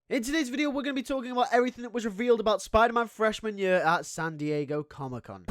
In today's video, we're going to be talking about everything that was revealed about Spider-Man freshman year at San Diego Comic-Con.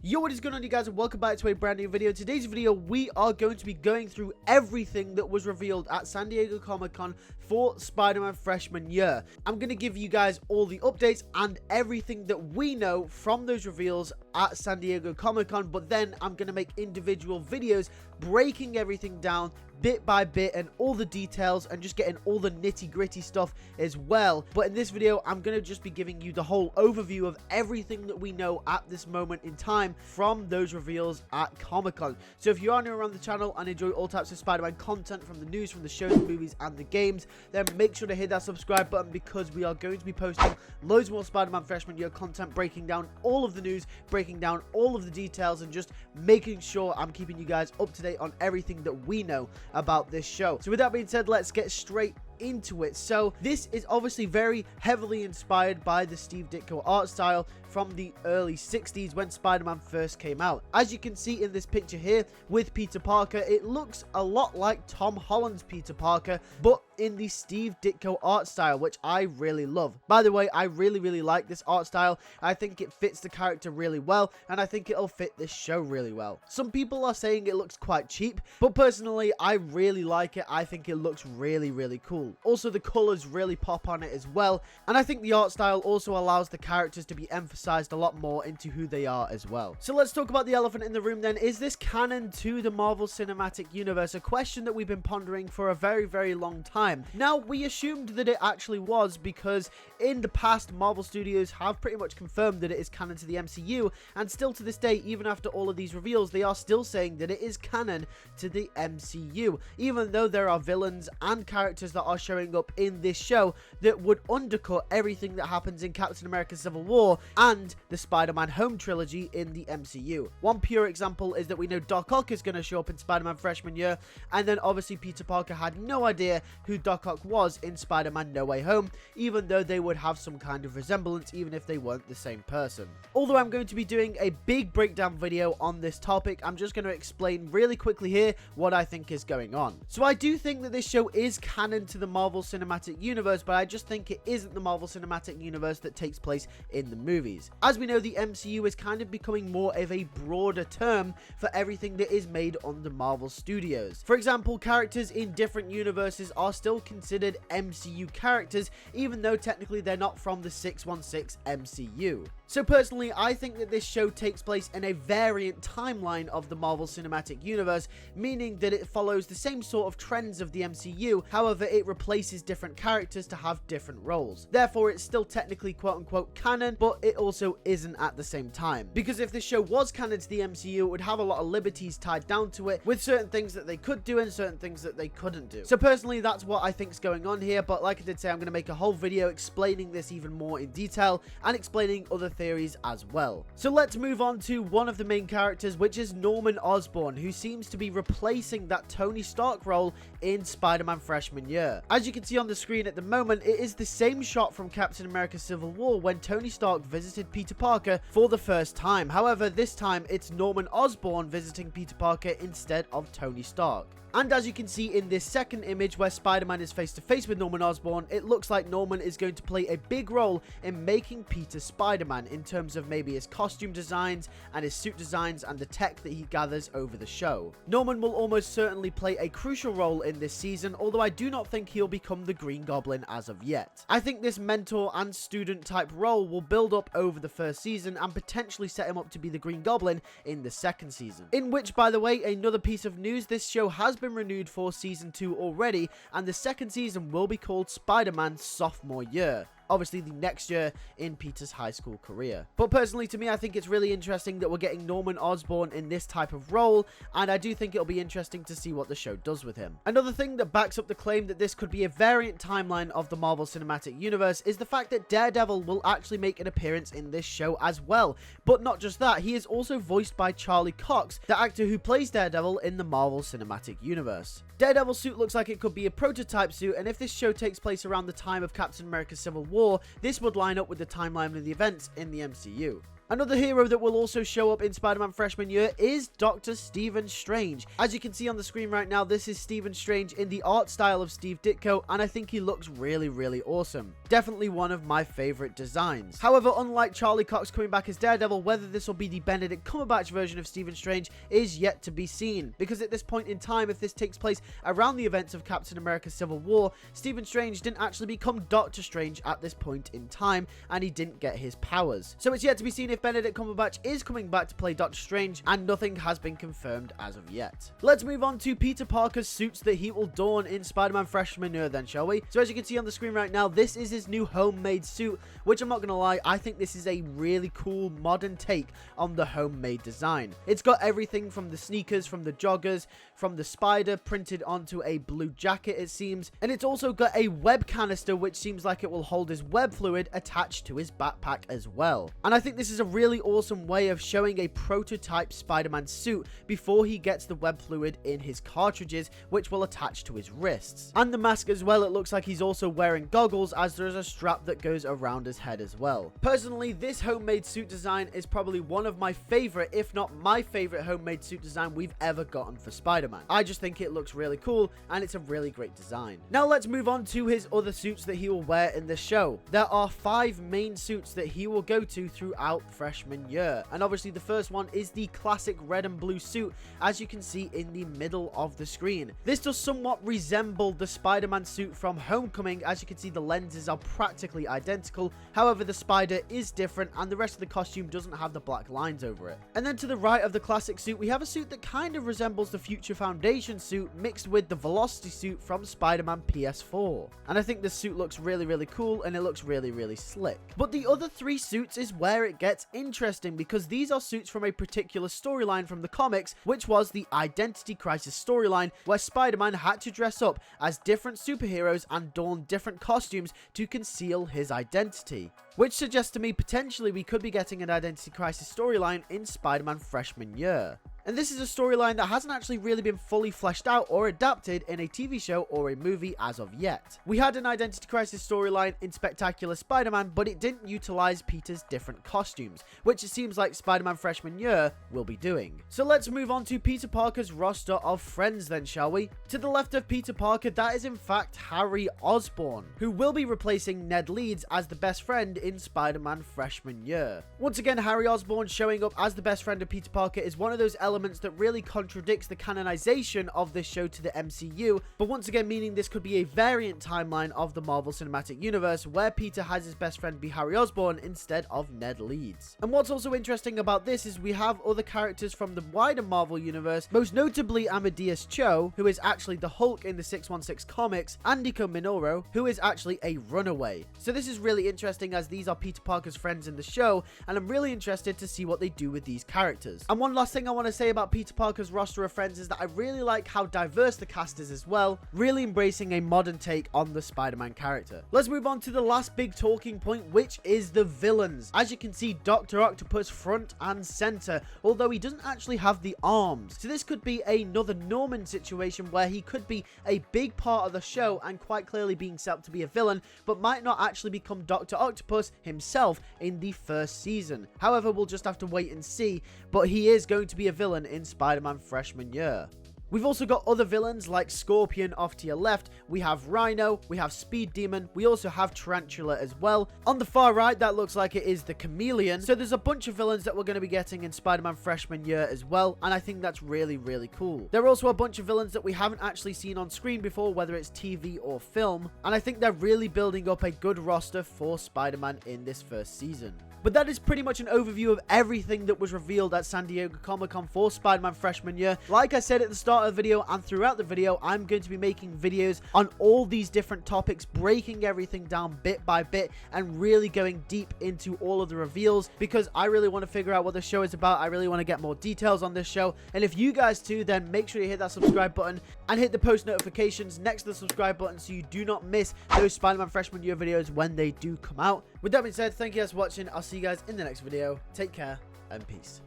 Yo, what is going on, you guys, and welcome back to a brand new video. Today's video, we are going to be going through everything that was revealed at San Diego Comic-Con for Spider-Man freshman year. I'm going to give you guys all the updates and everything that we know from those reveals at San Diego Comic-Con, but then I'm going to make individual videos breaking everything down bit by bit and all the details and just getting all the nitty-gritty stuff as well. But in this video, I'm going to just be giving you the whole overview of everything that we know at this moment in time from those reveals at Comic-Con. So if you are new around the channel and enjoy all types of Spider-Man content, from the news, from the shows, the movies, and the games, then make sure to hit that subscribe button, because we are going to be posting loads more Spider-Man freshman year content, breaking down all of the news, breaking down all of the details, and just making sure I'm keeping you guys up to date on everything that we know about this show. So with that being said, let's get straight into it. So this is obviously very heavily inspired by the Steve Ditko art style from the early 60s when Spider-Man first came out. As you can see in this picture here with Peter Parker, it looks a lot like Tom Holland's Peter Parker, but in the Steve Ditko art style, which I really love. By the way, I really like this art style. I think it fits the character really well, and I think it'll fit this show really well. Some people are saying it looks quite cheap, but personally, I really like it. I think it looks really cool. Also, the colors really pop on it as well, and I think the art style also allows the characters to be emphasized a lot more into who they are as well. So let's talk about the elephant in the room then. Is this canon to the Marvel Cinematic Universe? A question that we've been pondering for a very long time. Now, we assumed that it actually was, because in the past, Marvel Studios have pretty much confirmed that it is canon to the MCU, and still to this day, even after all of these reveals, they are still saying that it is canon to the MCU, even though there are villains and characters that are showing up in this show that would undercut everything that happens in Captain America Civil War and the Spider-Man Home trilogy in the MCU. One pure example is that we know Doc Ock is going to show up in Spider-Man freshman year, and then obviously Peter Parker had no idea who Doc Ock was in Spider-Man No Way Home, even though they would have some kind of resemblance even if they weren't the same person. Although I'm going to be doing a big breakdown video on this topic, I'm just going to explain really quickly here what I think is going on. So I do think that this show is canon to the Marvel Cinematic Universe, but I just think it isn't the Marvel Cinematic Universe that takes place in the movies. As we know, the MCU is kind of becoming more of a broader term for everything that is made on the Marvel Studios. For example, characters in different universes are still considered MCU characters, even though technically they're not from the 616 MCU. So personally, I think that this show takes place in a variant timeline of the Marvel Cinematic Universe, meaning that it follows the same sort of trends of the MCU, however it replaces different characters to have different roles. Therefore, it's still technically quote-unquote canon, but it also isn't at the same time. Because if this show was canon to the MCU, it would have a lot of liberties tied down to it, with certain things that they could do and certain things that they couldn't do. So personally, that's what I think is going on here, but like I did say, I'm going to make a whole video explaining this even more in detail and explaining other theories as well. So let's move on to one of the main characters, which is Norman Osborn, who seems to be replacing that Tony Stark role in Spider-Man freshman year. As you can see on the screen at the moment, it is the same shot from Captain America Civil War when Tony Stark visited Peter Parker for the first time. However, this time it's Norman Osborn visiting Peter Parker instead of Tony Stark. And as you can see in this second image where Spider-Man is face to face with Norman Osborn, it looks like Norman is going to play a big role in making Peter Spider-Man, in terms of maybe his costume designs and his suit designs and the tech that he gathers over the show. Norman will almost certainly play a crucial role in this season, although I do not think he'll become the Green Goblin as of yet. I think this mentor and student type role will build up over the first season and potentially set him up to be the Green Goblin in the second season. In which, by the way, another piece of news, this show has been renewed for season 2 already, and the second season will be called Spider-Man Sophomore Year. Obviously the next year in Peter's high school career. But personally, to me, I think it's really interesting that we're getting Norman Osborn in this type of role, and I do think it'll be interesting to see what the show does with him. Another thing that backs up the claim that this could be a variant timeline of the Marvel Cinematic Universe is the fact that Daredevil will actually make an appearance in this show as well. But not just that, he is also voiced by Charlie Cox, the actor who plays Daredevil in the Marvel Cinematic Universe. Daredevil's suit looks like it could be a prototype suit, and if this show takes place around the time of Captain America Civil War, this would line up with the timeline of the events in the MCU. Another hero that will also show up in Spider-Man freshman year is Dr. Stephen Strange. As you can see on the screen right now, this is Stephen Strange in the art style of Steve Ditko, and I think he looks really, really awesome. Definitely one of my favorite designs. However, unlike Charlie Cox coming back as Daredevil, whether this will be the Benedict Cumberbatch version of Stephen Strange is yet to be seen, because at this point in time, if this takes place around the events of Captain America Civil War, Stephen Strange didn't actually become Doctor Strange at this point in time, and he didn't get his powers. So it's yet to be seen if Benedict Cumberbatch is coming back to play Doctor Strange, and nothing has been confirmed as of yet. Let's move on to Peter Parker's suits that he will don in Spider-Man freshman year then, shall we? So as you can see on the screen right now, this is his new homemade suit, which I'm not gonna lie, I think this is a really cool modern take on the homemade design. It's got everything from the sneakers, from the joggers, from the spider printed onto a blue jacket, it seems, and it's also got a web canister which seems like it will hold his web fluid attached to his backpack as well. And I think this is a really awesome way of showing a prototype Spider-Man suit before he gets the web fluid in his cartridges, which will attach to his wrists. And the mask as well, it looks like he's also wearing goggles, as there is a strap that goes around his head as well. Personally, this homemade suit design is probably one of my favorite, if not my favorite homemade suit design we've ever gotten for Spider-Man. I just think it looks really cool, and it's a really great design. Now let's move on to his other suits that he will wear in this show. There are 5 main suits that he will go to throughout freshman year, and obviously the first one is the classic red and blue suit, as you can see in the middle of the screen. This does somewhat resemble the Spider-Man suit from Homecoming. As you can see, the lenses are practically identical, however the spider is different and the rest of the costume doesn't have the black lines over it. And then to the right of the classic suit, we have a suit that kind of resembles the Future Foundation suit mixed with the Velocity suit from Spider-Man PS4. And I think this suit looks really, really cool, and it looks really, really slick. But the other 3 suits is where it gets interesting, because these are suits from a particular storyline from the comics, which was the Identity Crisis storyline, where Spider-Man had to dress up as different superheroes and don different costumes to conceal his identity. Which suggests to me potentially we could be getting an Identity Crisis storyline in Spider-Man freshman year. And this is a storyline that hasn't actually really been fully fleshed out or adapted in a TV show or a movie as of yet. We had an Identity Crisis storyline in Spectacular Spider-Man, but it didn't utilize Peter's different costumes, which it seems like Spider-Man freshman year will be doing. So let's move on to Peter Parker's roster of friends then, shall we? To the left of Peter Parker, that is in fact Harry Osborn, who will be replacing Ned Leeds as the best friend in Spider-Man freshman year. Once again, Harry Osborn showing up as the best friend of Peter Parker is one of those elements that really contradicts the canonization of this show to the MCU, but once again meaning this could be a variant timeline of the Marvel Cinematic Universe where Peter has his best friend be Harry Osborn instead of Ned Leeds. And what's also interesting about this is we have other characters from the wider Marvel Universe, most notably Amadeus Cho, who is actually the Hulk in the 616 comics, and Nico Minoru, who is actually a runaway. So this is really interesting, as these are Peter Parker's friends in the show, and I'm really interested to see what they do with these characters. And one last thing I want to say about Peter Parker's roster of friends is that I really like how diverse the cast is as well, really embracing a modern take on the Spider-Man character. Let's move on to the last big talking point, which is the villains. As you can see, Dr. Octopus front and center, although he doesn't actually have the arms. So this could be another Norman situation where he could be a big part of the show and quite clearly being set up to be a villain, but might not actually become Dr. Octopus himself in the first season. However, we'll just have to wait and see, but he is going to be a villain in Spider-Man freshman year. We've also got other villains like Scorpion off to your left, we have Rhino, we have Speed Demon, we also have Tarantula as well. On the far right, that looks like it is the Chameleon. So there's a bunch of villains that we're going to be getting in Spider-Man freshman year as well, and I think that's really, really cool. There are also a bunch of villains that we haven't actually seen on screen before, whether it's TV or film, and I think they're really building up a good roster for Spider-Man in this first season. But that is pretty much an overview of everything that was revealed at San Diego Comic-Con for Spider-Man freshman year. Like I said at the start of the video and throughout the video, I'm going to be making videos on all these different topics, breaking everything down bit by bit and really going deep into all of the reveals, because I really want to figure out what the show is about. I really want to get more details on this show, and if you guys too, then make sure you hit that subscribe button and hit the post notifications next to the subscribe button so you do not miss those Spider-Man freshman year videos when they do come out. With that being said, thank you guys for watching. I'll see you guys in the next video. Take care and peace.